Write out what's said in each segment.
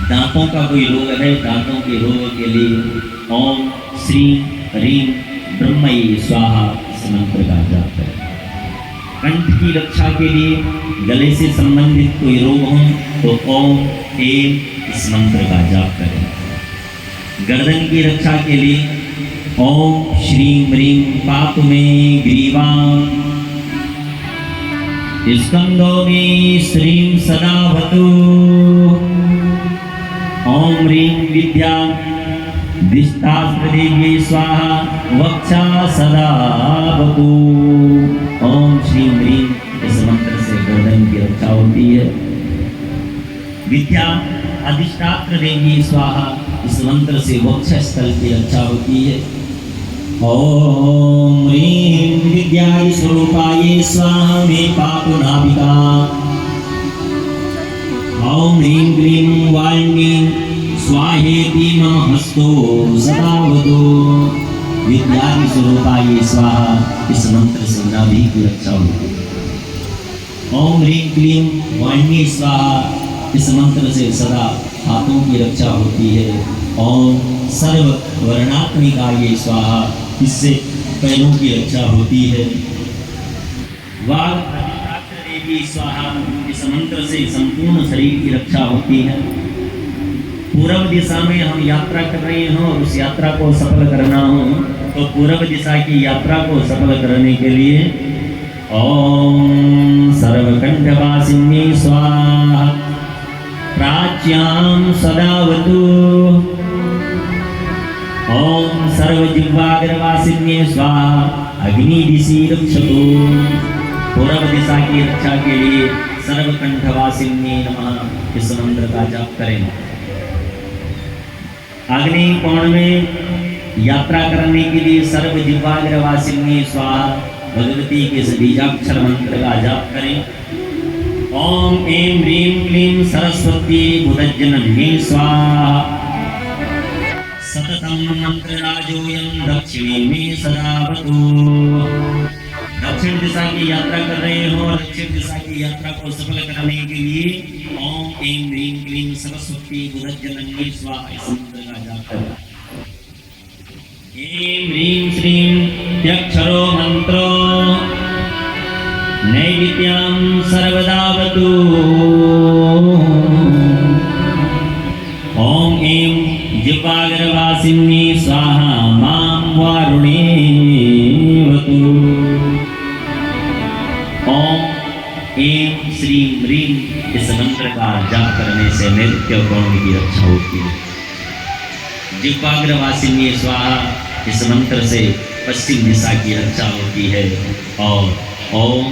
दांतों का कोई रोग है, दांतों के रोग के लिए ओम श्री ह्रीं ब्रह्मये स्वाहा इस मंत्र का जाप करें। कंठ की रक्षा के लिए गले से संबंधित कोई रोग हो तो ओम ऐं इस मंत्र का जाप करें। गर्दन की रक्षा के लिए ओम श्रीं ह्रीं पातु मे ग्रीवाम्, स्कंदो मे श्रीं सदावतु, ओम ह्रीं विद्या दिष्टास्त्रदेव्यै स्वाहा वक्षा सदावतु। ओम श्रीं ह्रीं इस मंत्र से गर्दन की रक्षा होती है। विद्या अधिष्ठात्र देवी स्वाहा इस मंत्र से वक्ष स्थल की रक्षा होती है। ओम ह्रीं विद्याय स्वरूपाय स्वाहा मे पातु नाभिका। ओम ह्रीं क्लीं वाण्यै स्वाहेति मम हस्तो सदावतु। विद्यादि स्वरूपाय स्वाहा इस मंत्र से नाभि की रक्षा होती है। ओम ह्रीं क्लीं वाण्यै स्वाहा इस मंत्र से सदा हाथों की रक्षा होती है। ओम सर्व वर्णात्मिकाय स्वाहा इससे पैरों की रक्षा होती है। वाग अधिष्ठात्र देवी स्वाहा इस मंत्र से संपूर्ण शरीर की रक्षा होती है। पूर्व दिशा में हम यात्रा कर रहे हो और उस यात्रा को सफल करना हो तो पूर्व दिशा की यात्रा को सफल करने के लिए ओम सर्वकंठवासिन्यै स्वाहा प्राच्यां सदावतु। ओम सर्वजिह्वाग्रवासिन्यै स्वाहा अग्निदिशि रक्षतु। पूर्व दिशा की रक्षा के लिए सर्वकंठवासिन्यै नमः इस मंत्र का जाप करें। अग्नि कोण में यात्रा करने के लिए सर्व जिह्वाग्रवासिन्यै स्वाहा भगवती के इस बीजाक्षर मंत्र का जाप करें। ओम ऐं ह्रीं क्लीं सरस्वती बुधज्जनन्यै स्वाहा सततं मंत्रराजोऽयं दक्षिणे मे सदावतु। दक्षिण दिशा की यात्रा कर रहे हो और दक्षिण दिशा की यात्रा को सफल करने के लिए ओम ऐं ह्रीं क्लीं सरस्वती बुधज्जनन्यै स्वाहा इस मंत्र का जाप करें। ऐं ह्रीं श्रीं त्यक्षरो मंत्रो नैवेद्यं सर्वदावतु। ओम ऐं जिह्वाग्रवासिन्यै स्वाहा मां वारुणेवतु। ओम ऐं श्रीं ह्रीं इस मंत्र का जाप करने से नैत्य कोण की रक्षा होती है। जिह्वाग्रवासिन्यै स्वाहा इस मंत्र से पश्चिम दिशा की रक्षा होती है। और ओम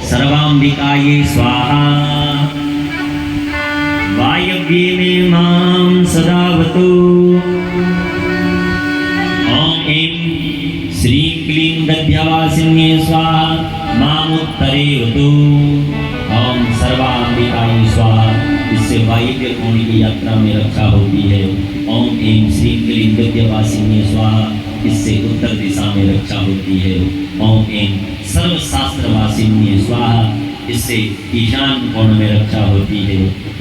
सर्वांबिकायै स्वाहा वायव्ये मे मां सदावतु। ओम ऐं श्रीं क्लीं दध्यवासिन्यै स्वाहा मामुत्तरेवतु। ओम सर्वांबिकायै स्वाहा इससे वायव्य कोण की यात्रा में रक्षा होती है। ओम ऐं श्रीं क्लीं दध्यवासिन्यै स्वाहा इससे उत्तर दिशा में रक्षा होती है। ओम ऐं सर्वशास्त्रवासिन्यै स्वाहा इससे ईशान कोण में रक्षा होती है।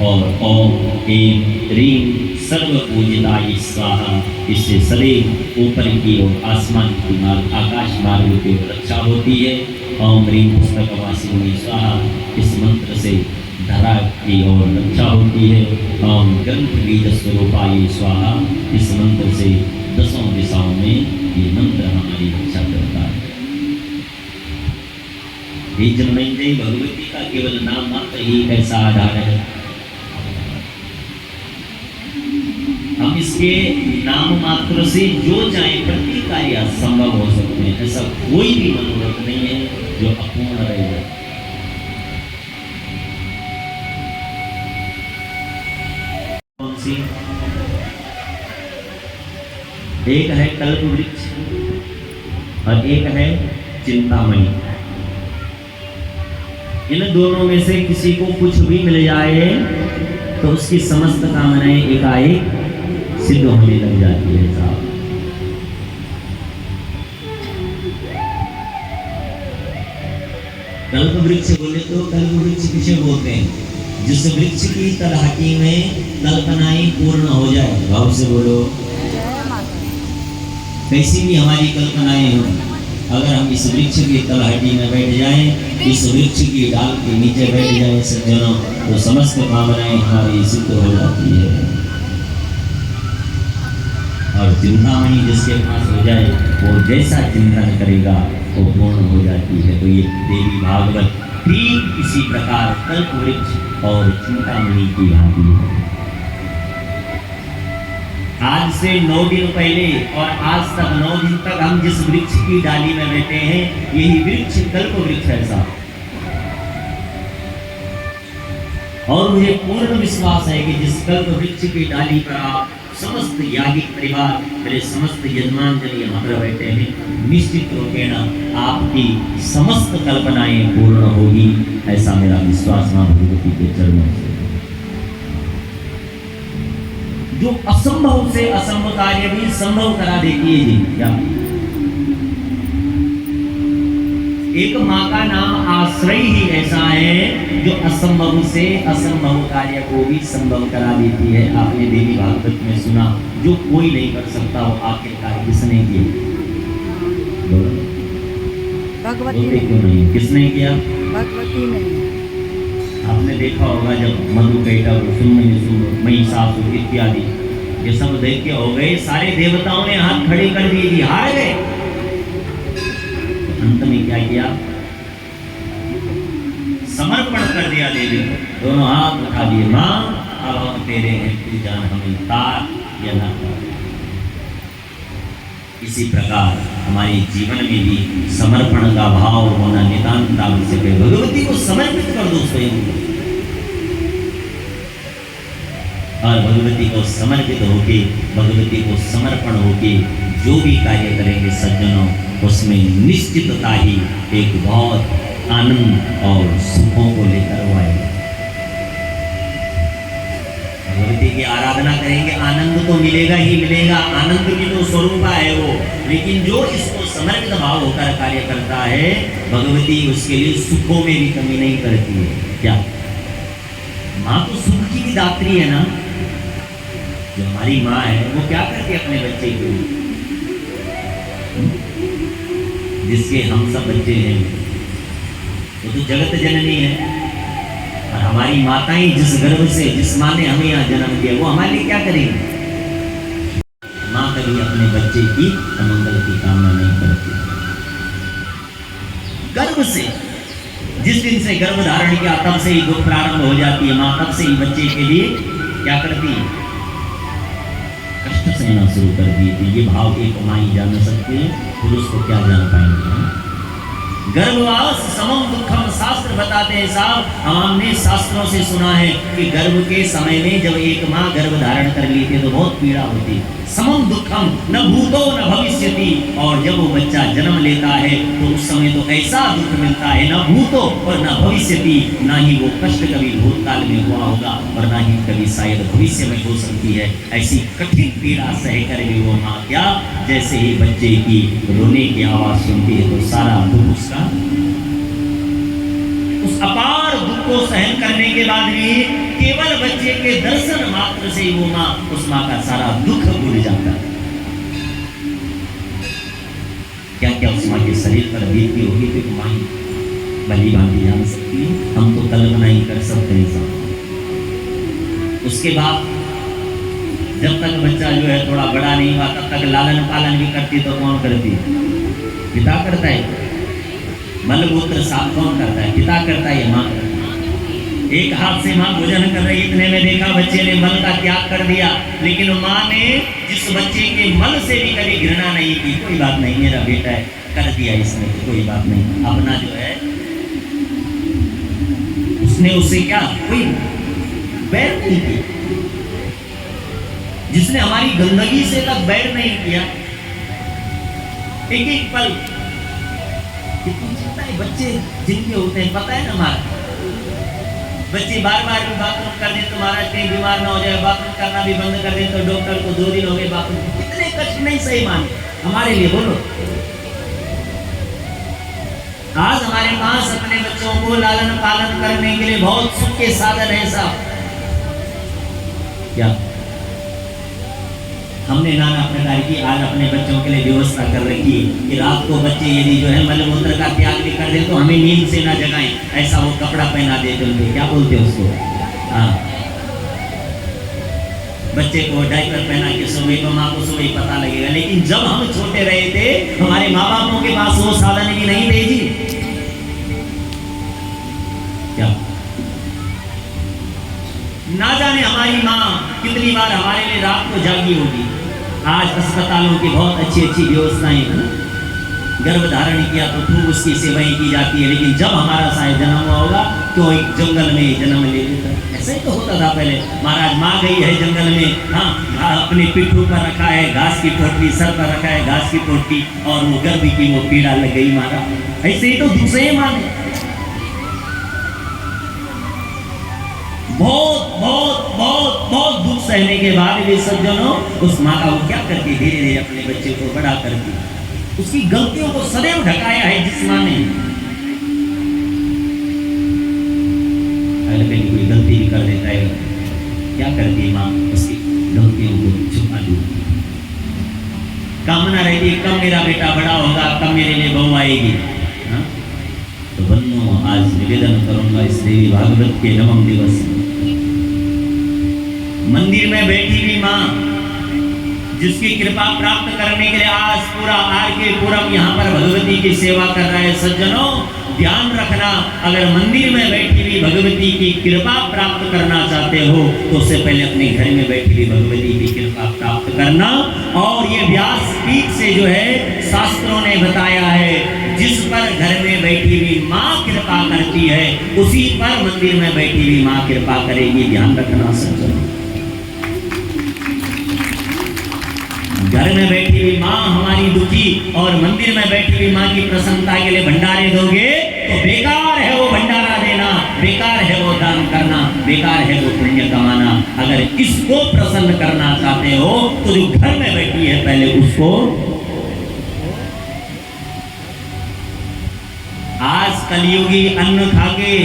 और ओम ऐं ह्रीं सर्वपूजिताय स्वाहा इससे सदैव ऊपर की ओर आसमान की मार्ग आकाश मार्ग की ओर रक्षा होती है। ओम ह्रीं पुस्तकवासिन्यै स्वाहा इस मंत्र से धरा की ओर रक्षा होती है। ओम ग्रंथ बीज स्वरूपाय स्वाहा इस मंत्र से दसों दिशाओं में ये मंत्र हमारी रक्षा करता है। ये जन्मेंद्रिय भगवती का केवल नाम मात्र ही ऐसा आधार है। हम इसके नाम मात्र से जो चाहे प्रति कार्य संभव हो सकते हैं। ऐसा कोई भी मनोरथ नहीं है जो अपूर्ण रहेगा। कौन सी? एक है कल्प वृक्ष और एक है चिंतामणि। इन दोनों में से किसी को कुछ भी मिल जाए तो उसकी समस्त कामनाएं एकाएक सिद्ध होने लग जाती है। साहब कल्प वृक्ष बोले तो कल्प वृक्ष किसे बोलते हैं? जिस वृक्ष की तलहटी में कल्पनाएं पूर्ण हो जाए, भाव से बोलो, कैसी भी हमारी कल्पनाएं हो, अगर हम इस वृक्ष की तलहटी में बैठ जाएं, इस वृक्ष की डाल के नीचे बैठ जाएं सज्जनों, तो समस्त कामनाएं हमारी सिद्ध हो जाती है। और चिंतामणि जिसके पास हो जाए, वो जैसा चिंतन करेगा वो पूर्ण हो जाती है। तो ये देवी भागवत ठीक इसी प्रकार कल्प वृक्ष और चिंतामणि की भांति है। आज से 9 दिन पहले और आज तक 9 दिन तक हम जिस वृक्ष की डाली में बैठे हैं, यही वृक्ष कल्प वृक्ष है साहब। और मुझे पूर्ण विश्वास है कि जिस कल्प वृक्ष की डाली पर आप समस्त यागिक परिवार, मेरे समस्त यजमानजन यहाँ पर बैठे हैं, निश्चित रूपेण आपकी समस्त कल्पनाएं पूर्ण होगी, ऐसा मेरा विश्वास मां भगवती के चरणों से। जो असंभव से असंभव कार्य भी संभव करा देती है जी। क्या एक माँ का नाम आश्रय ही ऐसा है जो असंभव से असंभव कार्य को भी संभव करा देती है। आपने देवी भागवत में सुना, जो कोई नहीं कर सकता वो आखिरकार किसने किया? भगवती ने। क्यों नहीं? किसने किया? भगवती ने। आपने देखा होगा जब मधु कैटा महिषासुर इत्यादि ये सब दैत्य हो गए, सारे देवताओं ने हाथ खड़े कर दिए, हार गए। अंत में क्या किया? समर्पण कर दिया देवी को, दोनों हाथ उठा दिए, मां अब हम तेरे हैं, तू जान हमें तार या ना तार। इसी प्रकार हमारे जीवन में भी समर्पण का भाव होना नितांत आवश्यक है। भगवती को समर्पित कर दो स्वयं को, और भगवती को समर्पित होके, भगवती को समर्पण होके जो भी कार्य करेंगे सज्जनों, उसमें निश्चितता ही एक बहुत आनंद और सुखों को लेकर वो आएगा। भगवती की आराधना करेंगे, आनंद तो मिलेगा ही मिलेगा, आनंद की तो स्वरूप है वो, लेकिन जो इसको समर्पित भाव होकर कार्य करता है, भगवती उसके लिए सुखों में भी कमी नहीं करती है। क्या माँ तो सुख की भी दात्री है ना? जो हमारी माँ है वो क्या करती है अपने बच्चे के लिए? जिसके हम सब बच्चे हैं वो तो जगत जननी है, और हमारी माताएं जिस गर्भ से, जिस माँ ने हमें यहाँ जन्म दिया, वो हमारे लिए क्या करेगी? माँ कभी अपने बच्चे की अमंगल की कामना नहीं करती। गर्भ से, जिस दिन से गर्भ धारण किया तब से ही दुख प्रारंभ हो जाती है। माँ तब से ही बच्चे के लिए क्या करती है? कष्ट सहना शुरू कर दिए थे। ये भाव एक माँ ही जान सकती है, पुरुष को क्या जान पाएंगे? गर्भवास समम दुखम, शास्त्र बताते हैं साहब, हमने शास्त्रों से सुना है कि गर्भ के समय में जब एक माँ गर्भ धारण कर लेती है तो बहुत पीड़ा होती है। समम दुखम न भूतो न भविष्यति, और जब वो बच्चा जन्म लेता है तो उस समय तो ऐसा दुख मिलता है, न भूतो और न भविष्यति, ना ही वो कष्ट कभी भूतकाल में हुआ होगा और ना ही कभी शायद भविष्य में हो सकती है। ऐसी कठिन पीड़ा सह कर भी वो माँ क्या, जैसे ही बच्चे की रोने की आवाज सुनती है तो सारा दुख उसका, उस अपार दुख को सहन करने के बाद भी केवल बच्चे के दर्शन मात्र से ही वो माँ, उस माँ का सारा दुख भूल जाता है। क्या क्या उस माँ के शरीर पर बीती होगी तो माँ ही भली भांति जान सकती है, हम तो कल्पना ही कर सकते हैं। उसके बाद जब तक बच्चा जो है थोड़ा बड़ा नहीं हुआ तब तक लालन पालन भी करती, तो कौन करती है? पिता करता है। मलमूत्र साफ कौन करता है? पिता करता है या माँ करता है? एक हाथ से माँ भोजन कर रही, इतने में देखा बच्चे ने मल का त्याग कर दिया, लेकिन माँ ने जिस बच्चे के मल से भी कभी घृणा नहीं की, कोई बात नहीं, मेरा बेटा है, कर दिया इसने तो कोई बात नहीं, अपना जो है उसने उससे क्या कोई बैर नहीं की। जिसने हमारी गंदगी से तक बैर नहीं किया, एक एक पल बच्चे जिनके होते हैं, पता है ना हमारा बच्चे बार बार भी बाथरूम कर दे तो महाराज कहीं बीमार ना हो जाए, बाथरूम करना भी बंद कर दे तो डॉक्टर को 2 दिन हो गए बाथरूम, कितने कष्ट नहीं सही माने हमारे लिए, बोलो। आज हमारे पास अपने बच्चों को लालन पालन करने के लिए बहुत सुख के साधन है साहब। क्या हमने नाना प्रकार की आज अपने बच्चों के लिए व्यवस्था कर रखी है कि रात को बच्चे यदि जो है मलमूत्र का त्याग भी कर दे तो हमें नींद से ना जगाएं, ऐसा वो कपड़ा पहना देते उनके, क्या बोलते हैं उसको, हाँ, बच्चे को डायपर पहना के सुबह को माँ को सुबह पता लगेगा। लेकिन जब हम छोटे रहे थे हमारे माँ बापों के पास वो साधन भी नहीं थे जी। क्या ना जाने हमारी माँ कितनी बार हमारे लिए रात को जागी होगी। आज अस्पतालों की बहुत अच्छी अच्छी व्यवस्थाएं है ना, गर्भ धारण किया तो खूब उसकी सेवाएं की जाती है। लेकिन जब हमारा शायद जन्म हुआ होगा तो एक जंगल में जन्म ले लेता, ऐसा ही तो होता था पहले। महाराज माँ गई है जंगल में, हाँ, अपने पिट्ठू पर रखा है घास की पोटली, सर पर रखा है घास की पोटली, और वो गर्भ की वो पीड़ा लग गई महाराज। ऐसे ही तो दूसरे माने बहुत बहुत बहुत बहुत दुख सहने के बाद भी सज्जनों उस माँ का वो क्या करती, धीरे धीरे अपने बच्चे को बड़ा करती, उसकी गलतियों को सदैव ढकाया है जिस माँ ने। अगर कहीं कोई गलती भी कर देता है, क्या करती है माँ, उसकी गलतियों को छुपा दी। कामना रहती है कब मेरा बेटा बड़ा होगा, कब मेरे लिए बहू आएगी। हाँ? तो बन्नो आज निवेदन करूंगा इस देवी भागवत के नवम दिवस मंदिर में बैठी हुई माँ जिसकी कृपा प्राप्त करने के लिए आज पूरा आर के पूरम यहाँ पर भगवती की सेवा कर रहा है। सज्जनों ध्यान रखना, अगर मंदिर में बैठी हुई भगवती की कृपा प्राप्त करना चाहते हो तो उससे पहले अपने घर में बैठी हुई भगवती की कृपा प्राप्त करना। और ये व्यासपीठ से जो है शास्त्रों ने बताया है, जिस पर घर में बैठी हुई माँ कृपा करती है उसी पर मंदिर में बैठी हुई माँ कृपा करेगी। ध्यान रखना सज्जनों, घर में बैठी हुई माँ हमारी दुखी और मंदिर में बैठी हुई माँ की प्रसन्नता के लिए भंडारे दोगे तो बेकार है वो भंडारा देना, बेकार है वो दान करना, बेकार है वो पुण्य कमाना। अगर इसको प्रसन्न करना चाहते हो तो जो घर में बैठी है पहले उसको। आज कलयुगी अन्न खाके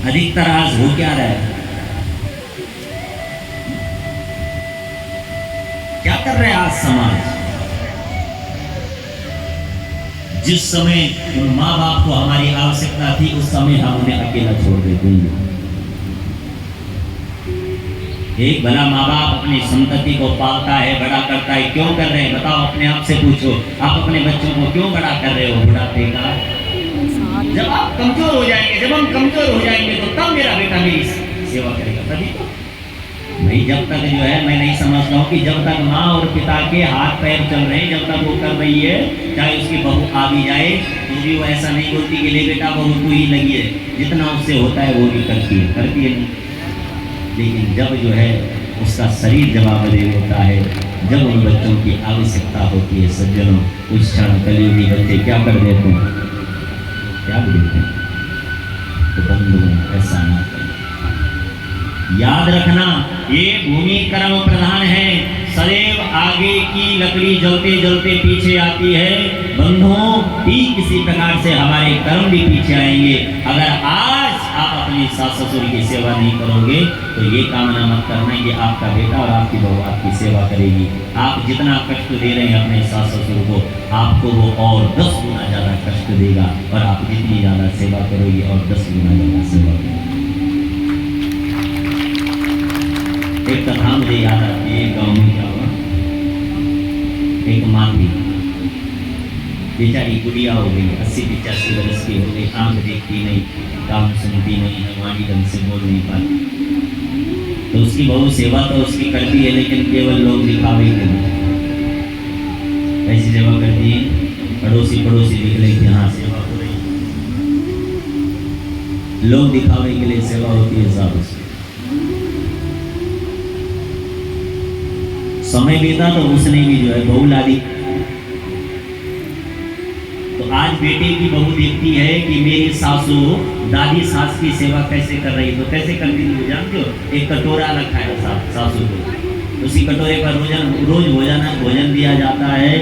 अधिकतर आज हो क्या रहा है, क्या कर रहे हैं आज समाज। जिस समय उन माँ बाप को हमारी आवश्यकता थी उस समय हम उन्हें अकेला छोड़ देते हैं। एक भला माँ बाप अपनी संतति को पालता है, बड़ा करता है, क्यों कर रहे हैं बताओ, अपने आप से पूछो। आप अपने बच्चों को क्यों बड़ा कर रहे हो बुढ़ापे का? जब आप कमजोर हो जाएंगे, जब हम कमजोर हो जाएंगे तो तब मेरा बेटा मेरी सेवा करेगा। तभी तो नहीं, जब तक जो है मैं नहीं समझता हूँ कि जब तक माँ और पिता के हाथ पैर चल रहे हैं, जब तक वो कर रही है, चाहे उसकी बहू आ भी जाए तो भी वो ऐसा नहीं बोलती कि ले बेटा बहू तू ही लगी है, जितना उससे होता है वो भी करती है नहीं। लेकिन जब जो है उसका शरीर जवाब दे देता है, जब उन बच्चों की आवश्यकता होती है सज्जनों, उस क्षण कलयुगी बच्चे क्या कर देते हैं, क्या देते हैं। तो बंधुओं ऐसा ना करें। याद रखना ये भूमि कर्म प्रधान है, सदैव आगे की लकड़ी जलते जलते पीछे आती है। बंधुओं ठीक इसी प्रकार से हमारे कर्म भी पीछे आएंगे। अगर आज आप अपनी सास ससुर की सेवा नहीं करोगे तो ये कामना मत करना कि आपका बेटा और आपकी बहू आपकी सेवा करेगी। आप जितना कष्ट दे रहे हैं अपने सास ससुर को, आपको वो और 10 गुना ज़्यादा कष्ट देगा, और आप जितनी ज़्यादा सेवा करोगे और 10 गुना ज़्यादा सेवा करोगे। एक कथा मुझे याद आती है, गाँव में क्या हुआ, एक माँ थी, बेचारी गुड़िया हो गई, 80-85 वर्ष की हो गई, आंख देखती नहीं, काम सुनती नहीं, हमारी ढंग से बोल नहीं पाती। तो उसकी बहू सेवा तो उसकी करती है, लेकिन केवल लोग दिखावे के लिए ऐसी सेवा करती है। पड़ोसी दिख रही थी, हाँ सेवा हो रही, लोग दिखावे के लिए सेवा होती है साहब। समय बीता तो उसने भी जो है बहू ला दी। तो आज बेटे की बहू देखती है कि मेरी सासू दादी सास की सेवा कैसे कर रही, तो कैसे करती थी जानते हो, एक कटोरा रखा है सासू को, उसी कटोरे पर रोज भोजन दिया जाता है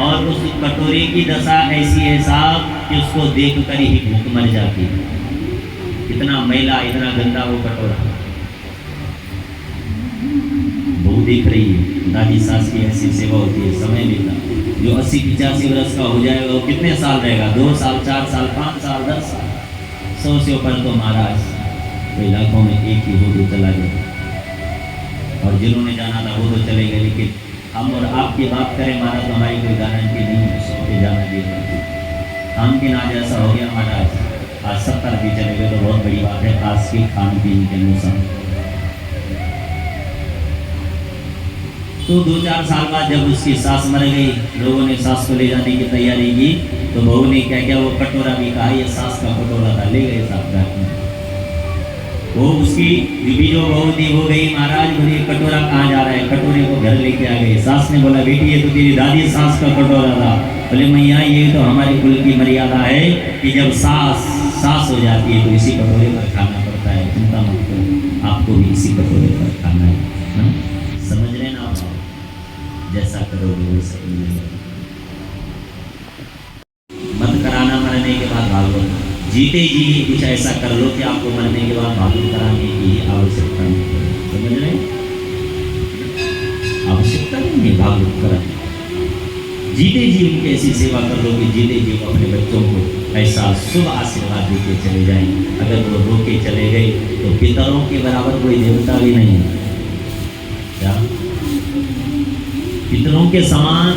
और उस कटोरे की दशा ऐसी है साहब कि उसको देख कर ही भूख मर जाती है। इतना मैला, इतना गंदा वो कटोरा। बहू देख रही है, दादी सास की ऐसी सेवा होती है। समय लेता जो 80-85 वर्ष का हो जाएगा वो कितने साल रहेगा? 2 साल, 4 साल, 5 साल, 10 साल। 100 से ऊपर तो महाराज कोई लाखों में एक ही हो तो चला गया, और जिन्होंने जाना था वो तो चले गए। लेकिन हम और आपकी बात करें महाराज, तो हमारी कोई गारंटी नहीं है 100 के जाना दिया। हम कि आज ऐसा हो गया महाराज, आज 70 भी चले गए तो बहुत बड़ी बात है आज के खान पीन के अनुसार। तो 2-4 साल बाद जब उसकी सास मर गई, लोगों ने सास को ले जाने की तैयारी की, तो बहू ने क्या किया, वो कटोरा भी कहा ये सास का कटोरा था, ले गए साहब घर में। वो उसकी बीबी जो बहू थी वो गई, महाराज बोले कटोरा कहाँ जा रहा है? कटोरे को घर लेके आ गई। सास ने बोला बेटी ये तो तेरी दादी सास का कटोरा था। बोले मैया ये तो हमारे कुल की मर्यादा है कि जब सास हो जाती है तो इसी कटोरे पर खाना पड़ता है, चिंता मत करो, आपको भी इसी कटोरे पर खाना है। समझ रहे ना आप? जैसा करोगे वैसा मिलेगा। मत कराना मरने के बाद भागो, जीते जी कुछ ऐसा कर लो कि आपको मरने के बाद भागवत कराने की आवश्यकता नहीं है। समझ रहे? आवश्यकता नहीं है भागवत कराने। जीते जी उनकी ऐसी सेवा कर लो कि जीते जी वो अपने बच्चों को ऐसा शुभ आशीर्वाद देके चले जाएं। अगर वो रोके चले गए तो पितरों के बराबर कोई देवता भी नहीं है। क्या पितरों के समान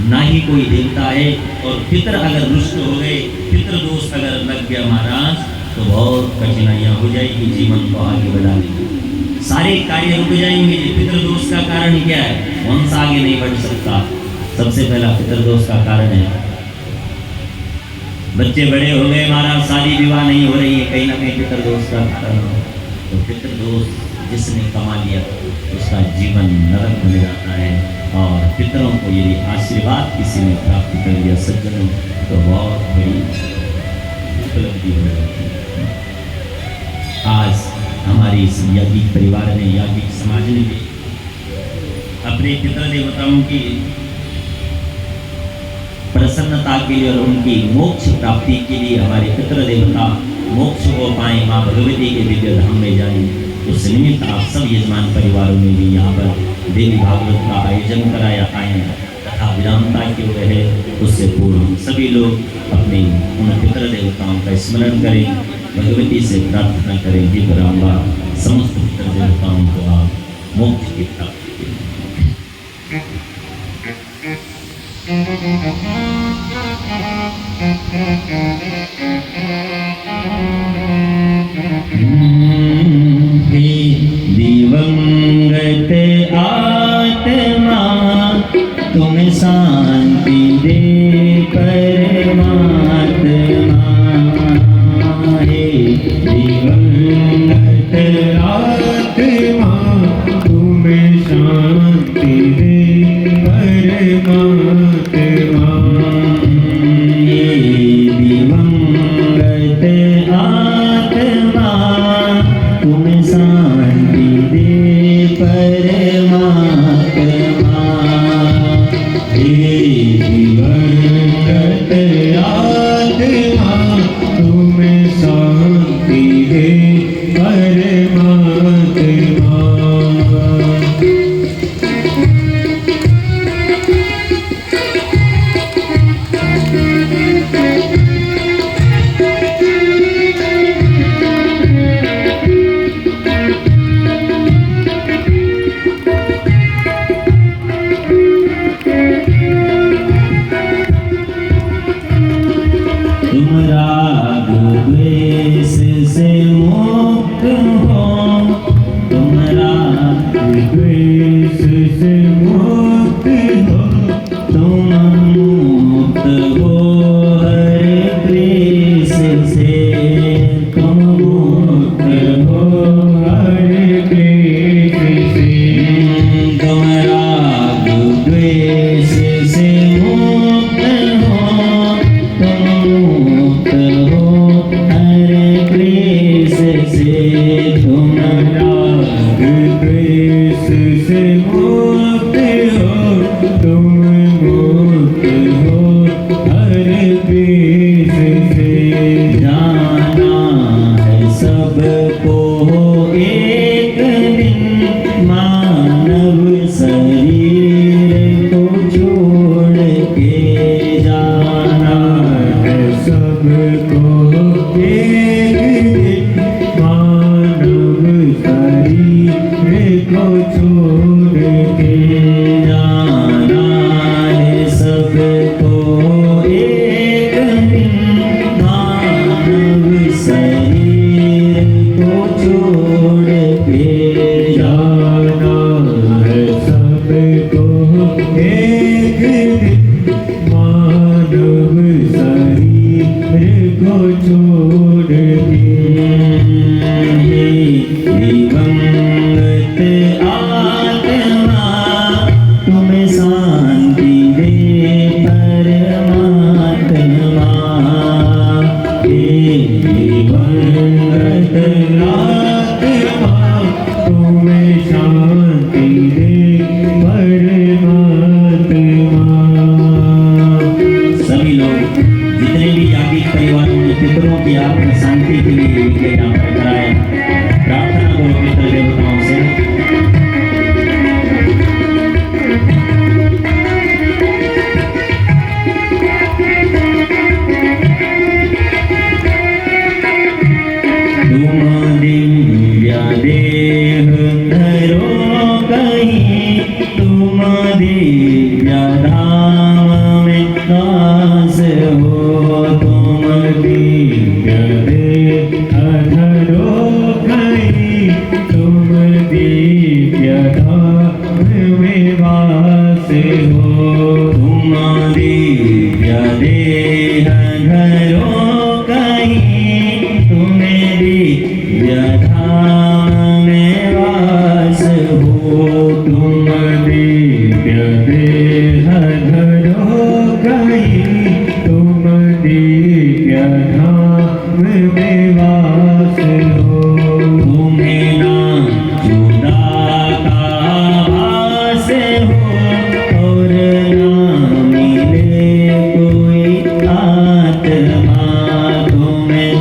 ना ही कोई देवता है? और पितर अगर रुष्ट हो गए, पितर दोष अगर लग गया महाराज, तो बहुत कठिनाइयां हो जाएगी जीवन को आगे बढ़ाने में। सारे कार्य रुक जाएंगे। पितर दोष का कारण क्या है? वंश आगे नहीं बढ़ सकता। सबसे पहला पितर दोष का कारण है बच्चे बड़े हो गए महाराज, शादी विवाह नहीं हो रही है, कहीं ना कहीं पितर दोष का कारण हो। तो पितर दोष जिसने कमा लिया उसका जीवन नरक बन जाता है। और पितरों को यदि आशीर्वाद किसी ने प्राप्त कर लिया सज्जनों, तो बहुत बड़ी उपलब्धि हो जाती है। आज हमारे इस याज्ञिक परिवार ने, याज्ञिक समाज ने भी अपने पितर देवताओं की प्रसन्नता के लिए और उनकी मोक्ष प्राप्ति के लिए हमारे पितर देवता मोक्ष हो पाए, माँ भगवती के दिव्य धाम में जाएं। उस निमित्त आप सब यजमान परिवारों ने भी यहाँ पर देवी भागवत का आयोजन कराया आए तथा विरामता की रहे। उससे पूर्व हम सभी लोग अपने उन पितर देवताओं का स्मरण करें, भगवती से प्रार्थना करें कि बराम्बा समस्त पितर देवताओं को आप मोक्ष की प्राप्ति दिवंगत आत्मा तुम शांति दे परमात्मा, हे दिवंगत आत्मा तुम शांति दे परमात्मा, हे दिवंगत आत्मा तुम शांति दे से मुक्त हो, तुम मुक्त हो हर क्लेश से। जाना है सबको एक दिन मानव शरीर को छोड़ के। जाना है सबको एक दिन मानव शरीर को छोड़ के। जाना है सबको एक दिन मानव शरीर को छोड़ के। जाना है सबको एक दिन मानव शरीर को छोड़ के। दिवंगत आत्मा तुम्हें शांति दे परमात्मा। हे दिवंगत आत्मा तुम्हें शांति दे परमात्मा। सभी लोग जितने भी याज्ञिक परिवारों ने पितरों की आत्म शांति के लिए यज्ञ यहाँ पर कराया, प्रार्थना करो पितृ देवताओं से। तुम दिव्य देह धरो कहीं, तुम दिव्य धाम में वास हो। तुम दिव्य देह धरो कहीं, तुम दिव्य धाम में वास हो। तुम दिव्य देह धरो कहीं, तुम्हें दिव्य धाम में वास हो। तुम दिव्य देह धरो कहीं, तुम दिव्य धाम में वास हो। तुम्हें ना जुदा का भास हो और ना मिले कोई आत्मा। तुम्हें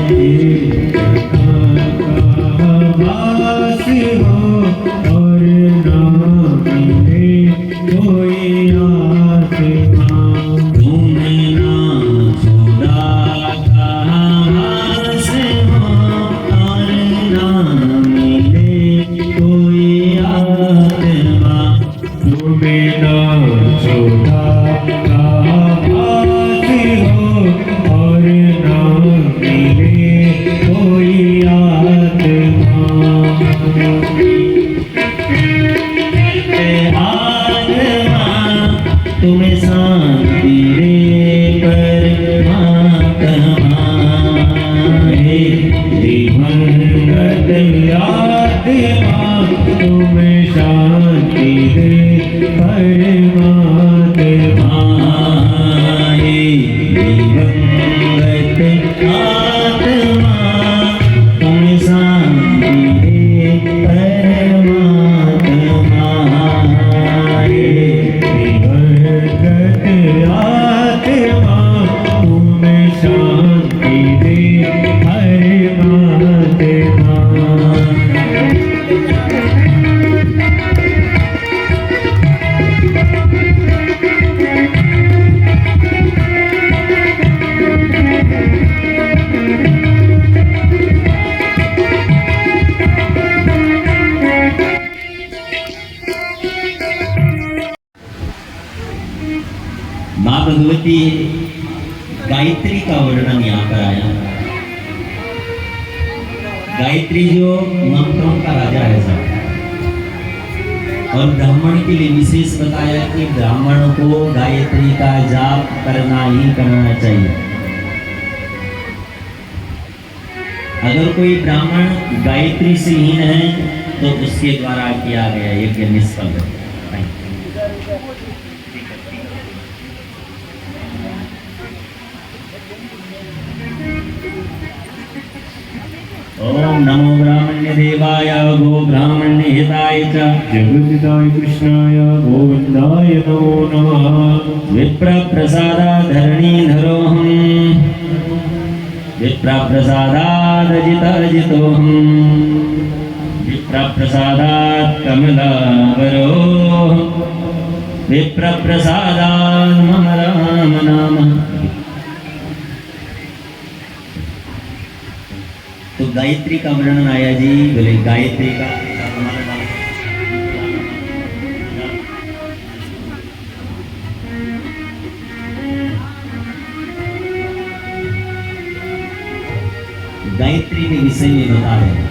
वास हो और ना मिले कोई आत्मा। तुम्हें ना जुदा का भास हो और ना मिले कोई आत्मा। तुम्हें ना छोटा का भास हो और ना मिले कोई आत्मा। आत्मा तुम्हें शांति दे परमात्मा। हे दिवंगत आत्मा तुम्हें शांति दे परमात्मा। हे दिवंगत आत्मा तुम्हें शांति दे परमात्मा। हे दिवंगत आत्मा तुम्हें शांति दे परमात्मा। माँ भगवती गायत्री का वर्णन यहाँ पर आया। गायत्री जो मंत्रों का राजा है सब, और ब्राह्मण के लिए विशेष बताया कि ब्राह्मण को गायत्री का जाप करना ही करना चाहिए। अगर कोई ब्राह्मण गायत्री से हीन है तो उसके द्वारा किया गया यज्ञ निष्फल है। ओम नमो ब्राह्मण्य देवाय गो ब्राह्मण्य हिताय च जगदिदाय कृष्णाय गोविन्दाय नमो नमः विप्र प्रसादाधरणीधरोऽहम् विप्र प्रसादादजितजितोऽहम् विप्र प्रसादात् कमलावरोऽहम् विप्र प्रसादात् मम राम नाम। तो गायत्री का वर्णन आया जी। बोले गायत्री का गायत्री के विषय में बता रहे हैं।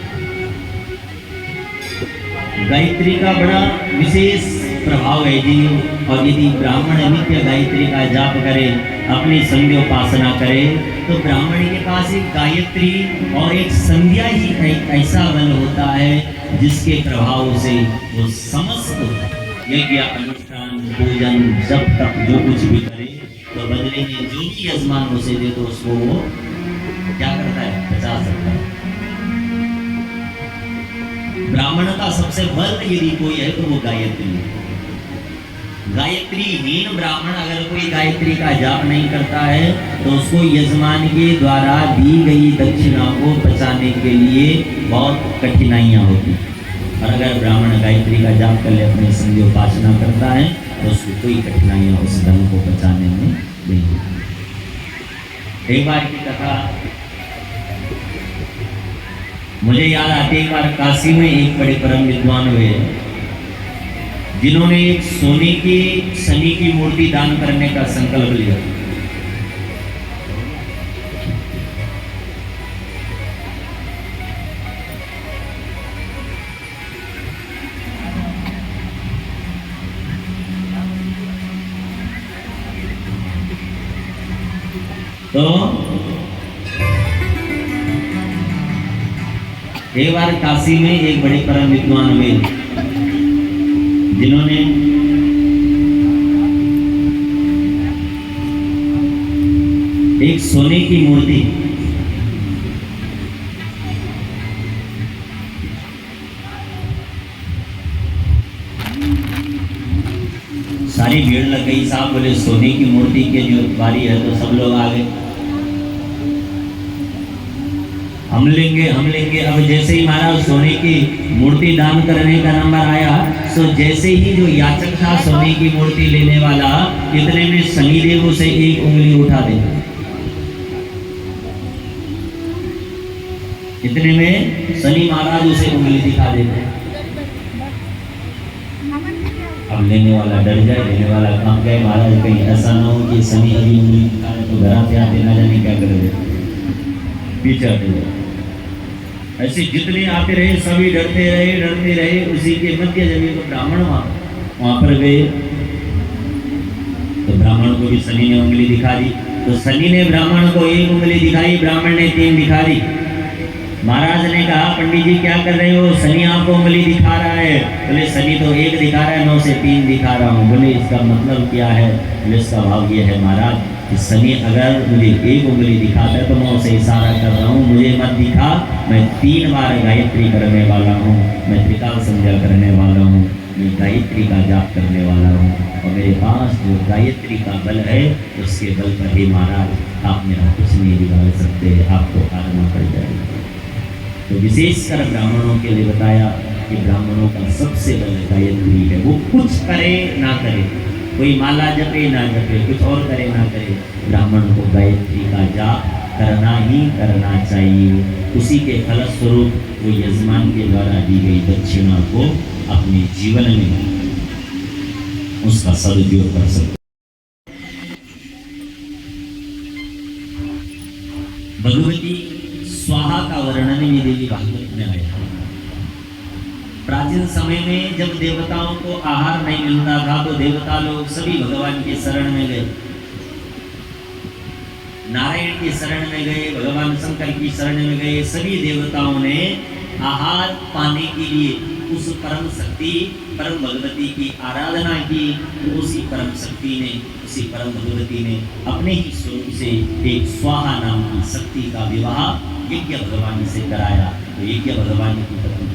गायत्री का बड़ा विशेष प्रभाव है जी। और यदि ब्राह्मण नित्य गायत्री का जाप करे, अपनी संध्योपासना करे, तो ब्राह्मण के पास एक गायत्री और एक संध्या ही एक ऐसा बल होता है जिसके प्रभाव से वो समस्त यज्ञ अनुष्ठान पूजन जब तक जो कुछ भी करे, तो बदले में जो भी यजमान उसे दे तो उसको वो क्या करता है, बचा सकता है। ब्राह्मण का सबसे बल यदि कोई है तो वो गायत्री है। गायत्री हीन ब्राह्मण अगर कोई गायत्री का जाप नहीं करता है तो उसको यजमान के द्वारा दी गई दक्षिणा को बचाने के लिए बहुत कठिनाइयां होती। और अगर ब्राह्मण गायत्री का जाप कर ले, अपने संध्योपासना करता है, तो उसको कोई कठिनाइयां उस धन को बचाने में नहीं होती। एक बार की कथा मुझे याद आती है। एक बार काशी में एक बड़े परम विद्वान हुए जिन्होंने एक सोने की शनि की मूर्ति दान करने का संकल्प लिया। तो एक बार काशी में एक बड़े परम विद्वान हुए जिन्होंने एक सोने की मूर्ति सारी भीड़ लग गई। साहब बोले सोने की मूर्ति के जो बारी है, तो सब लोग आ गए, हम लेंगे हम लेंगे। अब जैसे ही महाराज सोने की मूर्ति दान करने का नंबर आया, तो जैसे ही जो याचक था सोने की मूर्ति लेने वाला, इतने में शनिदेव उसे एक उंगली उठा दे। इतने में शनि महाराज उसे उंगली दिखा देते। अब लेने वाला डर जाए, लेने वाला काम जाए, महाराज कहीं ऐसा ना हो कि शनि अभी उंगली दिखा रहे तो घर आते आते ना जाने क्या कर दे, पीछे हटे जाए। ऐसे जितने आते रहे सभी डरते रहे। उसी के मध्य जब एक ब्राह्मण वहां पर गए, तो ब्राह्मण को भी शनि ने उंगली दिखा दी। तो शनि ने ब्राह्मण को एक उंगली दिखाई, ब्राह्मण ने 3 दिखा दी। महाराज ने कहा, पंडित जी क्या कर रहे हो, शनि आपको उंगली दिखा रहा है। बोले शनि तो 1 दिखा रहा है, 9 से 3 दिखा रहा हूँ। बोले इसका मतलब क्या है? बोले इसका भाव ये है महाराज कि शनि अगर मुझे 1 उंगली दिखाता है तो मैं उसे इशारा कर रहा हूँ, मुझे मत दिखा, मैं 3 बार गायत्री करने वाला हूँ, मैं त्रिकाल संध्या करने वाला हूँ, मैं गायत्री का जाप करने वाला हूँ, और मेरे पास जो गायत्री का बल है उसके बल पर ही महाराज आप मेरा कुछ नहीं बिगाड़ सकते, आपको हारना पड़ जाएगा। तो विशेषकर ब्राह्मणों के लिए बताया कि ब्राह्मणों का सबसे बल गायत्री है। वो कुछ करे ना करे, कोई माला जपे ना जपे, कुछ और करे ना करे, ब्राह्मण को गायत्री का जाप करना ही करना चाहिए। उसी के फलस्वरूप वो यजमान के द्वारा दी गई दक्षिणा को अपने जीवन में उसका सदुपयोग कर सकते। भगवती स्वाहा का वर्णन भी देवी भागवत में आया। प्राचीन समय में जब देवताओं को आहार नहीं मिलता था तो देवता लोग सभी भगवान के शरण में गए, नारायण की शरण में गए, भगवान शंकर की शरण में गए। सभी देवताओं ने आहार पाने के लिए उस परम शक्ति परम भगवती की आराधना की। उसी परम शक्ति ने, उसी परम भगवती ने अपने ही स्वरूप से एक स्वाहा नाम की शक्ति का विवाह यज्ञ भगवान से कराया तो यज्ञ भगवान की पत्नी।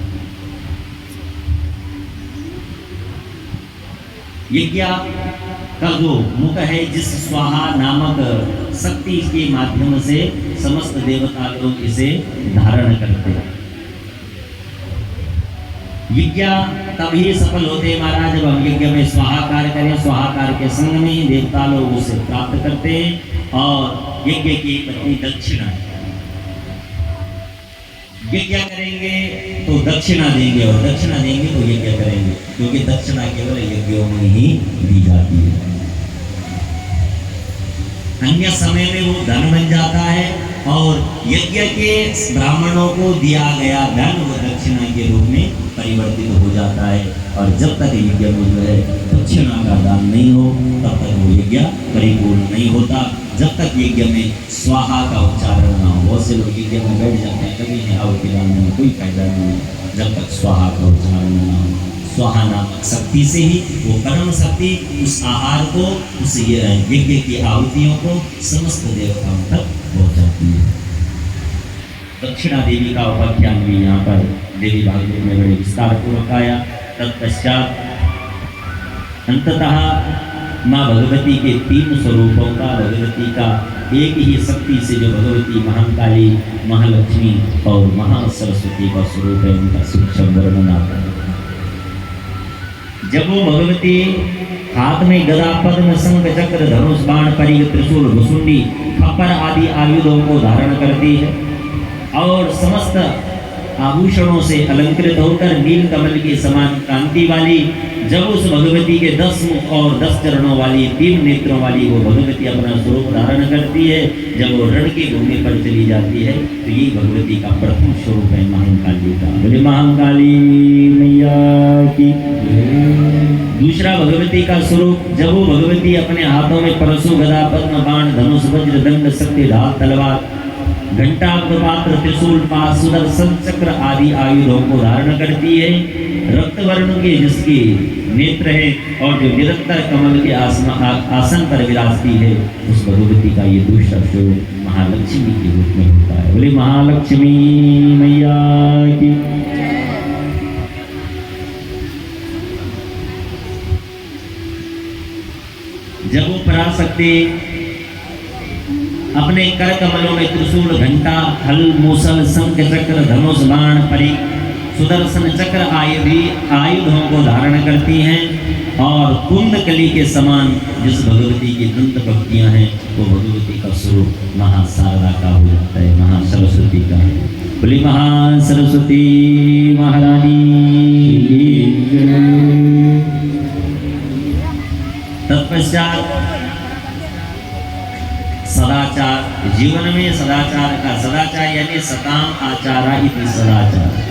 यज्ञ का जो मुख है, जिस स्वाहा नामक शक्ति के माध्यम से समस्त देवता लोग इसे धारण करते हैं। यज्ञ तभी सफल होते हैं महाराज जब हम यज्ञ में स्वाहाकार करें। स्वाहाकार के संग में ही देवता लोग उसे प्राप्त करते हैं। और यज्ञ की पत्नी दक्षिणा, यज्ञ करेंगे तो दक्षिणा देंगे और दक्षिणा देंगे तो यज्ञ करेंगे, क्योंकि दक्षिणा केवल यज्ञों में ही दी जाती है। अन्य समय में वो धन बन जाता है और यज्ञ के ब्राह्मणों को दिया गया धन वो दक्षिणा के रूप में परिवर्तित हो जाता है। और जब तक यज्ञ में जो है दक्षिणा का दान नहीं हो तब तक वो यज्ञ परिपूर्ण नहीं होता। जब तक यज्ञ में स्वाहा का उच्चारण ना हो। बहुत से लोग यज्ञ में बैठ जाते हैं, कभी नहीं आहुति डालने में कोई फायदा नहीं है जब तक स्वाहा का उच्चारण ना हो। स्वाहा नामक शक्ति से ही वो परम शक्ति उस आहार को, उस यज्ञ की आहुतियों को समस्त देवताओं तक पहुंचाती है। दक्षिणा देवी का उपाख्यान भी यहाँ पर देवी भागवत में बड़े विस्तार पूर्वक आया। तत्पश्चात अंततः माँ भगवती के 3 स्वरूपों का, भगवती का एक ही शक्ति से जो भगवती महाकाली, महालक्ष्मी और महासरस्वती का स्वरूप है, उनका सूक्ष्म वर्णन आता है। जब वो भगवती हाथ में गदा, पद्म, शंख, चक्र, धनुष, बाण, परिघ, त्रिशूल, भुसुंडी, खप्पर आदि आयुधों को धारण करती है और समस्त आभूषणों से अलंकृत होकर नील कमल की समान कांति वाली, जब उस भगवती के 10 मुख और 10 चरणों वाली, 3 नेत्रों वाली वो भगवती अपना स्वरूप धारण करती है, जब वो रण के भूमि पर चली जाती है तो ये भगवती का प्रथम स्वरूप है महाकाली का। बोले महाकाली मैया की। दूसरा भगवती का स्वरूप, जब वो भगवती अपने हाथों में परशु, गदा, पद्म, बाण, धनुष, वज्र, दंड, शक्ति, ढाल, तलवार, घंटा, पात्र, त्रिशूल, पाश, सुदर्शन चक्र आदि आयुधों को धारण करती है, रक्त वर्ण के जिसके नेत्र है और जो निरंतर कमल के आसन पर विराजती है, उस भगवती का ये दूसरा स्वरूप महालक्ष्मी के रूप में होता है। बोले महालक्ष्मी मैया की। जब वो पराशक्ति अपने कर कमलों में त्रिशूल, घंटा, हल, मूसल, शंख, चक्र, धनुष, बाण, परिघ, सुदर्शन चक्र आयुधों को धारण करती हैं और कुंडकली के समान जिस भगवती की दंत भक्तियां हैं वो भगवती का स्वरूप महाशारदा का हो जाता है, महासरस्वती का। बोली महासरस्वती महारानी। तत्पश्चात सदाचार, जीवन में सदाचार का, सदाचार यानी सताम आचारा इति सदाचार।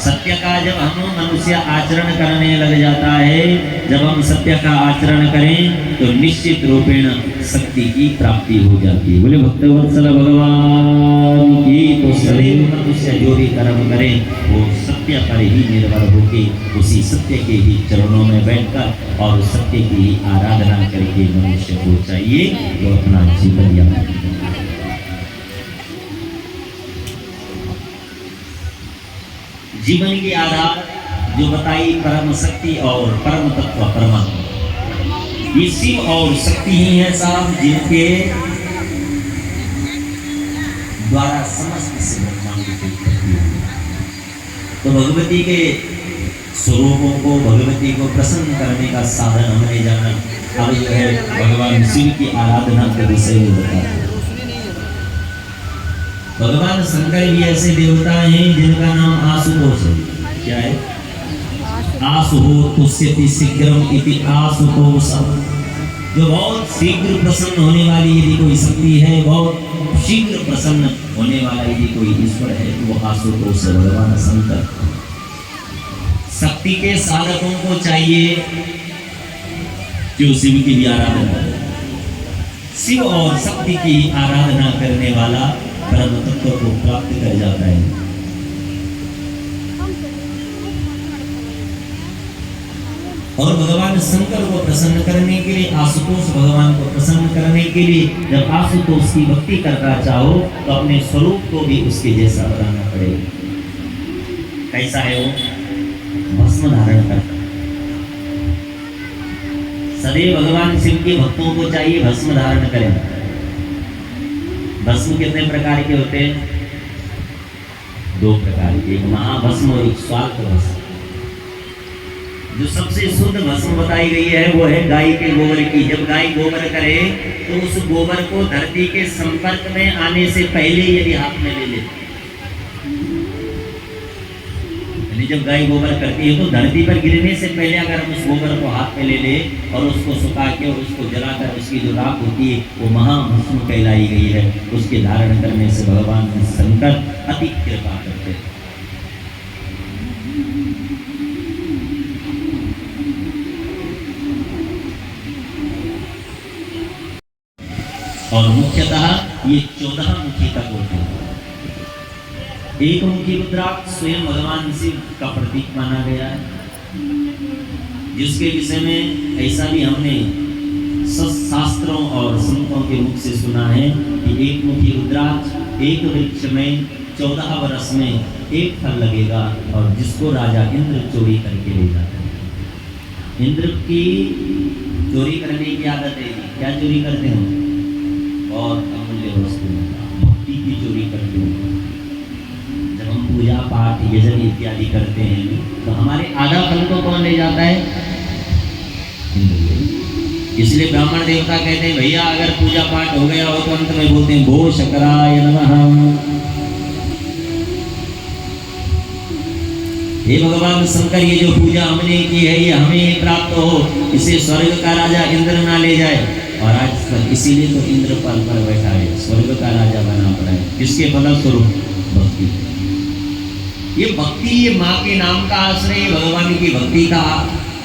सत्य का जब हम मनुष्य आचरण करने लग जाता है, जब हम सत्य का आचरण करें तो निश्चित रूपेण शक्ति की प्राप्ति हो जाती है। बोले भक्तवत्सल भगवान की। तो सदैव मनुष्य जो भी कर्म करें वो सत्य पर ही निर्भर होकर उसी सत्य के ही चरणों में बैठकर और सत्य की ही आराधना करके मनुष्य को चाहिए वो अपना जीवन यापन करे। जीवन की आधार जो बताई परम शक्ति और परम तत्व परमात्मा, ये शिव और शक्ति ही है साहब, जिनके द्वारा समस्त से ब्रह्मांड की उत्पत्ति हुई। तो भगवती के स्वरूपों को, भगवती को प्रसन्न करने का साधन हमने जाना। अब जो है भगवान शिव की आराधना के विषय में बताया। भगवान शंकर भी ऐसे देवता हैं जिनका नाम आशुतोष है। क्या है? आशुहो तुष्यति शीघ्रम इति आशुतोष। जो बहुत शीघ्र प्रसन्न होने वाली यदि कोई शक्ति है, बहुत शीघ्र प्रसन्न होने वाला यदि कोई ईश्वर है तो वो आशुतोष है, भगवान शंकर। शक्ति के साधकों को चाहिए जो शिव की भी आराधना करे। शिव और शक्ति की आराधना करने वाला परम तत्व को प्राप्त कर जाता है। और भगवान शंकर को प्रसन्न करने के लिए, आशुतोष भगवान को प्रसन्न करने के लिए जब आशुतोष की भक्ति करना चाहो तो अपने स्वरूप को भी उसके जैसा बनाना पड़ेगा। कैसा है वो? भस्म धारण करता। सदैव भगवान शिव के भक्तों को चाहिए भस्म धारण करें। भस्म कितने प्रकार के होते हैं? 2 प्रकार के, एक महाभस्म और एक स्वार्थ भस्म। जो सबसे शुद्ध भस्म बताई गई है वो है गाय के गोबर की। जब गाय गोबर करे तो उस गोबर को धरती के संपर्क में आने से पहले यदि हाथ में ले ले, यानी जब गाय गोबर करती है तो धरती पर गिरने से पहले अगर हम उस गोबर को हाथ में ले ले और उसको सुखा के और उसको जलाकर उसकी जो राख होती है वो महाभस्म कहलाई गई है। उसके धारण करने से भगवान शंकर अति कृपा करते हैं। और मुख्यतः ये 14 मुखी तक होते हैं। एक मुखी रुद्राक्ष स्वयं भगवान शिव का प्रतीक माना गया है, जिसके विषय में ऐसा भी हमने शास्त्रों और संतों के मुख से सुना है कि एक मुखी रुद्राक्ष एक वृक्ष में 14 वर्ष में एक फल लगेगा और जिसको राजा इंद्र चोरी करके ले जाता है। इंद्र की चोरी करने की आदत है। क्या चोरी करते हो? और अमूल्य वस्तु, भक्ति की चोरी करते हैं। जब हम पूजा पाठ यजन इत्यादि करते हैं तो हमारे आधा फल को कौन ले जाता है? इसलिए ब्राह्मण देवता कहते हैं भैया अगर पूजा पाठ हो गया हो तो अंत में बोलते हैं भो शकराय नमः। हे भगवान शंकर, ये जो पूजा हमने की है ये हमें प्राप्त हो, इसे स्वर्ग का राजा इंद्र ना ले जाए। और आज तक इसीलिए तो इंद्र पद पर बैठा है, स्वर्ग का राजा बना पड़ा है। किसके फलस्वरूप? भक्ति। ये भक्ति, ये माँ के नाम का आश्रय, भगवान की भक्ति का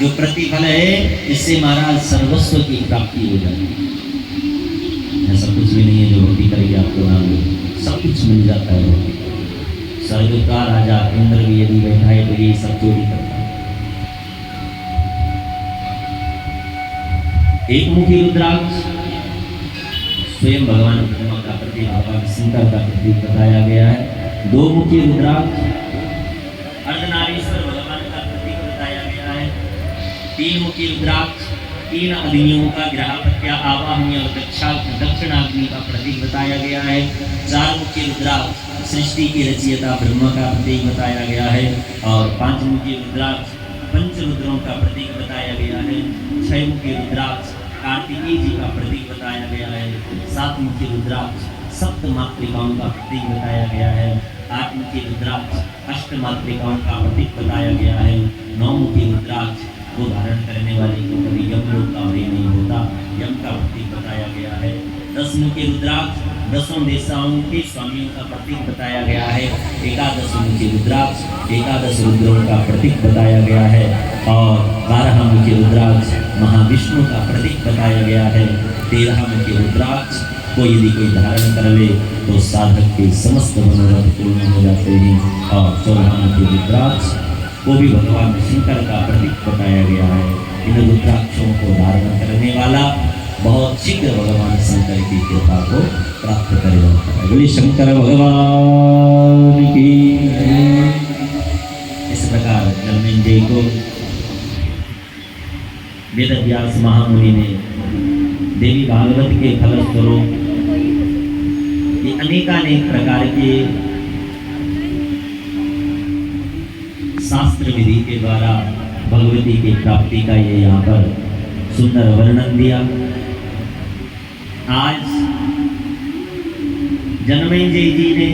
जो प्रतिफल है, इससे महाराज सर्वस्व की प्राप्ति हो जाती है। ऐसा कुछ भी नहीं है जो भक्ति करेगी आपको नाम में सब कुछ मिल जाता है। स्वर्ग का राजा इंद्र भी यदि बैठा है तो ये सब चोरी करता है। एक मुखी रुद्राक्ष स्वयं भगवान ब्रह्मा का प्रतीक, भगवान शंकर का प्रतीक बताया गया है। 2 मुखी रुद्राक्ष अर्धनारीश्वर भगवान का प्रतीक बताया गया है। 3 मुखी रुद्राक्ष 3 अग्नियों का ग्रहपत्या आवाहनीय और दक्षिणाग्नि का प्रतीक बताया गया है। 4 मुखी रुद्राक्ष सृष्टि की रचयिता ब्रह्मा का प्रतीक बताया गया है। और 5 मुखी रुद्राक्ष पंचरुद्रों का प्रतीक बताया गया है। 6 मुखी रुद्राक्ष कार्तिकेय जी का प्रतीक बताया गया है। 7 मुखी रुद्राक्ष सप्त मातृकाओं का प्रतीक बताया गया है। 8 मुखी रुद्राक्ष अष्ट मातृकाओं का प्रतीक बताया गया है। 9 मुखी रुद्राक्ष को धारण करने वाले को कभी यमलोक का भय नहीं होता, यम का प्रतीक बताया गया है। 10 मुखी रुद्राक्ष 10 दिशाओं के स्वामियों का प्रतीक बताया गया है। 11 मुखी रुद्राक्ष 11 रुद्रों का प्रतीक बताया गया है। और 12 मुखी रुद्राक्ष महाविष्णु का प्रतीक बताया गया है। 13 मुखी रुद्राक्ष को यदि कोई धारण कर ले तो साधक के समस्त मनोरथ पूर्ण हो जाते हैं। और 14 मुखी रुद्राक्ष को भी भगवान शंकर का प्रतीक बताया गया है। इन रुद्राक्षों को धारण करने वाला बहुत शीघ्र भगवान शंकर की कृपा को प्राप्त करेगा। बोलिए शंकर भगवान की। इस प्रकार जन्मेंद्र को वेदव्यास महामुनि ने देवी भागवत के फलस्वरूप अनेकानेक प्रकार के शास्त्र विधि के द्वारा भगवती की प्राप्ति का ये यहाँ पर सुंदर वर्णन दिया। आज जनमेजय जी ने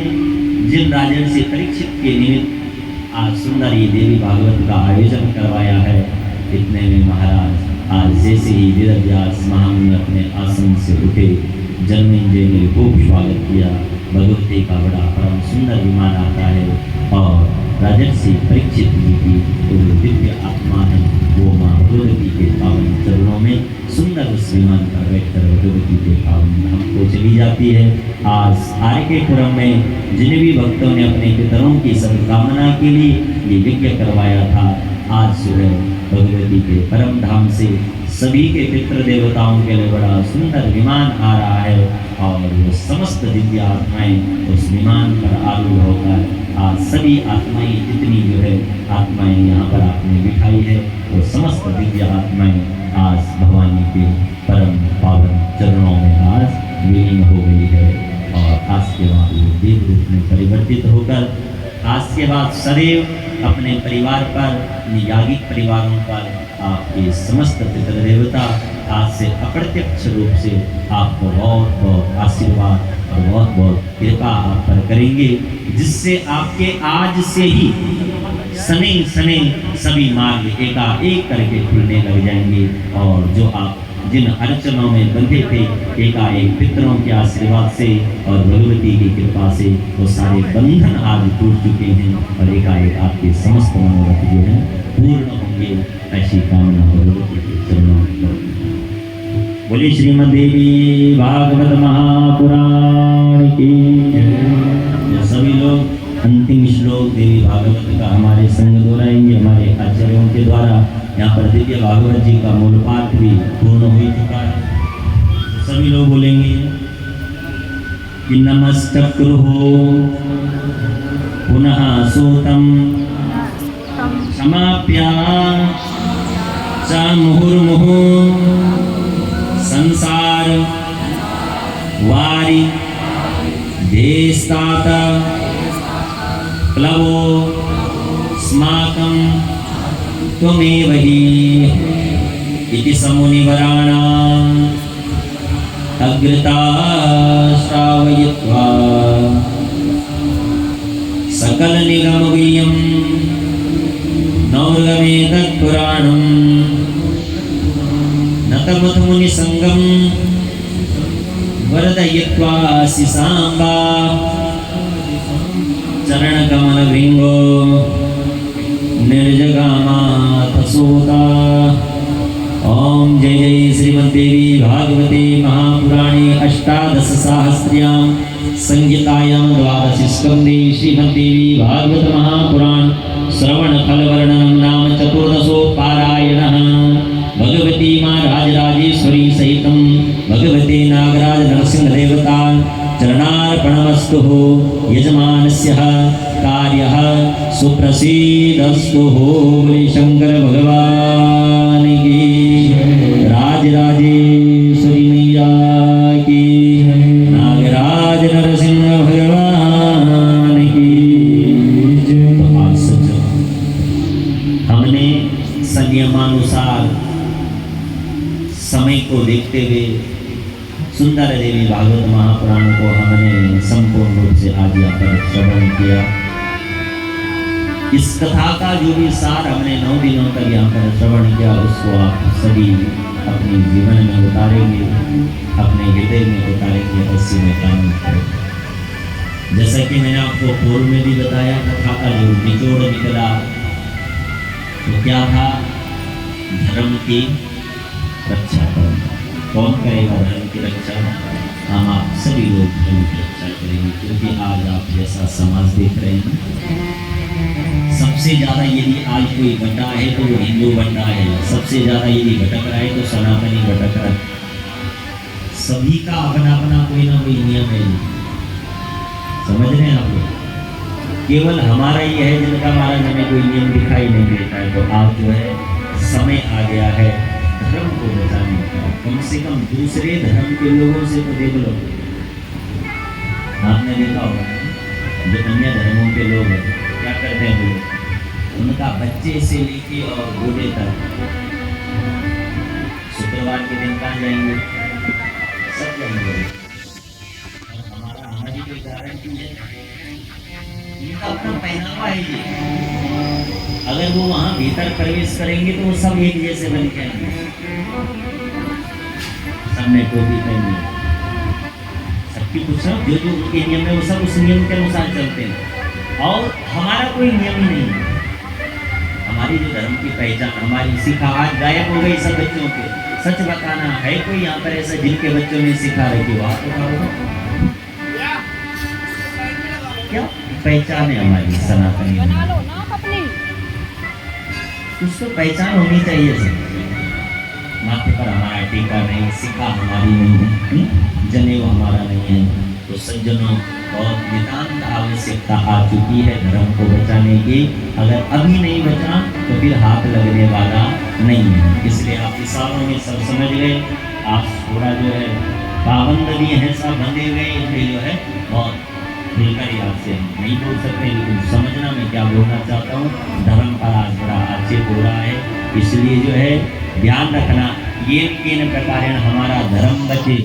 जिन राजन से परीक्षित के निमित्त आज सुंदर ये देवी भागवत का आयोजन करवाया है, इतने में महाराज आज जैसे ही वेदव्यास महामुनि अपने आसन से उठे, जनमेजय ने खूब स्वागत किया। भगवती का बड़ा परम सुंदर विमान आता है और राजर्षि परीक्षित जी की तो दिव्य आत्मा है वो माँ भगवती के पावन चरणों में सुंदर उस विमान पर बैठकर भगवती के पावन धाम को चली जाती है। आज आर्यपुरम में जिन भी भक्तों ने अपने पितरों की सद्कामना के लिए ये यज्ञ करवाया था, आज सुबह भगवती के परम धाम से सभी के पितृ देवताओं के लिए बड़ा सुंदर विमान आ रहा है और वो समस्त दिव्य आत्माएं उस विमान पर आरूढ़ होकर आज सभी आत्माएं जितनी जो है आत्माएं यहाँ पर आपने बिठाई है वो समस्त दिव्य आत्माएं आज भगवानी के परम पावन चरणों में आज विलीन हो गई है और आज के बाद वो देव रूप में परिवर्तित होकर आज के बाद सदैव अपने परिवार पर अपने यागिक परिवारों पर आपके समस्त पितृ देवता आज से अप्रत्यक्ष रूप से आपको बहुत बहुत आशीर्वाद और बहुत बहुत कृपा आप पर करेंगे जिससे आपके आज से ही सने सने सभी मार्ग एकाएक करके खुलने लग जाएंगे और जो आप जिन अड़चनों में बंधे थे एकाएक पितरों के आशीर्वाद से और भगवती की कृपा से वो सारे बंधन आज टूट चुके हैं और एकाएक आपके समस्त मनोरथ जो है पूर्ण होंगे ऐसी कामना भगवती के चरणों में। बोली श्रीमद देवी भागवत महापुराण की जय। सभी लोग अंतिम श्लोक देवी भागवत का हमारे संग दोहराएंगे हमारे आचार्यों के द्वारा। यहाँ पर दिव्य भागवत जी का मूल पाठ भी पूर्ण हो चुका है। सभी लोग बोलेंगे कि नमस्तक्रुहो पुनः सूतम समाप्या च मुहुर्मुहु संसार वारि देस्तात प्लवो स्माकं त्वमेव हि इति समुनिवराणाम् अग्रता श्रावयित्वा सकलनिगमगुह्यं नौर्गमेतत्पुराणम् नतमथमुनिसङ्गं वरदयित्वा सिसाम्बा चरणकमलभृङ्गो निर्जगामाथ सूता। ओम जय जय श्रीमद्देवी भागवते महापुराणे अष्टादशसाहस्र्यां संहितायां द्वादशस्कन्धे श्रीमद्देवी भागवत महापुराण श्रवणफलवर्णनं नाम चतुर्दशोपारायणः। भगवती माँ राजराजेश्वरी सहितं भगवते नागराज नरसिंहदेवता चरणार्पणमस्तु। यजमानस्य कार्यः सुप्रसीदस्तु। बोले शंकर भगवान की राजराजेश्वरी मैया की नागराज नरसिंह भगवान की। तो आज सज्जन हमने संयमानुसार समय को देखते हुए सुंदर देवी भागवत महापुराण को हमने संपूर्ण रूप से आज यहाँ पर श्रवण किया। इस कथा का जो भी सार हमने 9 दिनों तक यहाँ पर श्रवण किया उसको आप सभी अपने जीवन में उतारेंगे, अपने हृदय में उतारेंगे, ऐसे में काम करेंगे। जैसा कि मैंने आपको पूर्व में भी बताया कथा का जो निचोड़ निकला तो क्या था, धर्म की रक्षा करना। कौन करेगा धर्म की रक्षा? हम आप सभी लोग धर्म की रक्षा करेंगे क्योंकि आज आप जैसा समाज देख रहे हैं सबसे ज़्यादा यदि आज कोई बंटा है तो वो हिंदू बंटा है, सबसे ज़्यादा यदि भटक रहा है तो सनातनी भटक रहा है। सभी का अपना अपना कोई ना कोई नियम है। समझ रहे हैं आप लोग? केवल हमारा ही है जिनका महाराज हमें कोई नियम दिखाई नहीं देता है। तो आज जो है समय आ गया है धर्म को बचाने का। कम से कम दूसरे धर्म के लोगों से तो देख लो। आपने देखा होगा जो अन्य धर्मों के लोग हैं क्या करते हैं, वो उनका बच्चे से लेके और बूढ़े तक शुक्रवार के दिन कहाँ जाएंगे? सब जाएंगे। और हमारी कोई गारंटी है? इनका अपना पहनावा है ये। अगर वो वहां भीतर प्रवेश करेंगे तो वो सब एक जैसे बन के आएंगे। सबने टोपी पहनी, सबकी कुछ जो जो उनके नियम है वो सब उस नियम के अनुसार चलते हैं। और हमारा कोई नियम ही नहीं है। हमारी जो धर्म की पहचान हमारी सिखा आज गायब हो गई सब बच्चों के। सच बताना है कोई यहाँ पर ऐसा जिनके बच्चों ने सिखा रही हो? क्या पहचान है हमारी सनातनी? कुछ तो पहचान होनी चाहिए सर। माथे पर हमारा टीका नहीं, सिक्का हमारी नहीं है, जनेऊ हमारा नहीं है। तो सज्जनों, बहुत नितांत आवश्यकता आ चुकी है धर्म को बचाने की। अगर अभी नहीं बचा तो फिर हाथ लगने वाला नहीं है। इसलिए आप इशारों में सब समझ गए। आप थोड़ा जो है पाबंद भी हैं, सब बंधे हुए, इसलिए जो है बहुत खुलकर याद से नहीं बोल सकते, लेकिन समझना मैं क्या बोलना चाहता हूँ। धर्म का आज बड़ा आक्षेप हो रहा है, इसलिए जो है ध्यान रखना, ये किन प्रकार हमारा धर्म बचे।